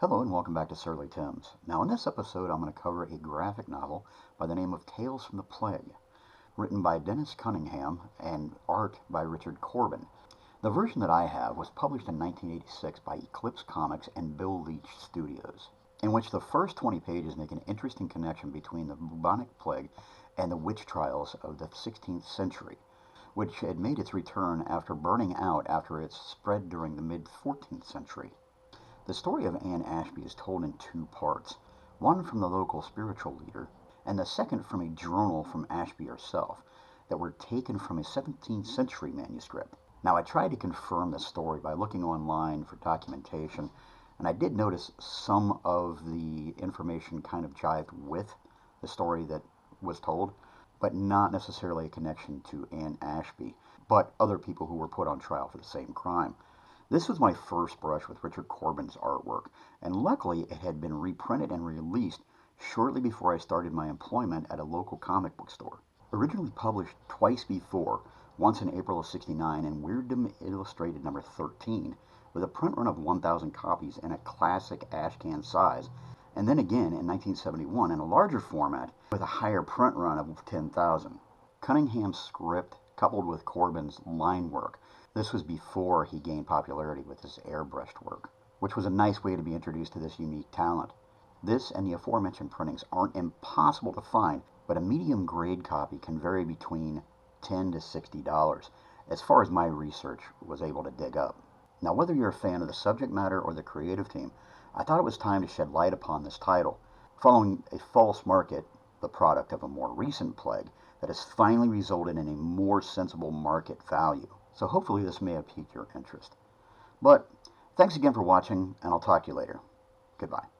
Hello and welcome back to Surly Tim's. Now in this episode I'm going to cover a graphic novel by the name of Tales from the Plague, written by Dennis Cunningham and art by Richard Corben. The version that I have was published in 1986 by Eclipse Comics and Bill Leach Studios, in which the first 20 pages make an interesting connection between the bubonic plague and the witch trials of the 16th century, which had made its return after burning out after its spread during the mid-14th century. The story of Anne Ashby is told in two parts, one from the local spiritual leader, and the second from a journal from Ashby herself, that were taken from a 17th century manuscript. Now I tried to confirm the story by looking online for documentation, and I did notice some of the information kind of jived with the story that was told, but not necessarily a connection to Anne Ashby, but other people who were put on trial for the same crime. This was my first brush with Richard Corben's artwork, and luckily it had been reprinted and released shortly before I started my employment at a local comic book store. Originally published twice before, once in April of '69 in Weirdom Illustrated number 13, with a print run of 1,000 copies in a classic ashcan size, and then again in 1971 in a larger format with a higher print run of 10,000. Cunningham's script coupled with Corben's line work. This was before he gained popularity with his airbrushed work, which was a nice way to be introduced to this unique talent. This and the aforementioned printings aren't impossible to find, but a medium grade copy can vary between $10 to $60, as far as my research was able to dig up. Now, whether you're a fan of the subject matter or the creative team, I thought it was time to shed light upon this title, following a false market, the product of a more recent plague, that has finally resulted in a more sensible market value. So hopefully this may have piqued your interest. But thanks again for watching, and I'll talk to you later. Goodbye.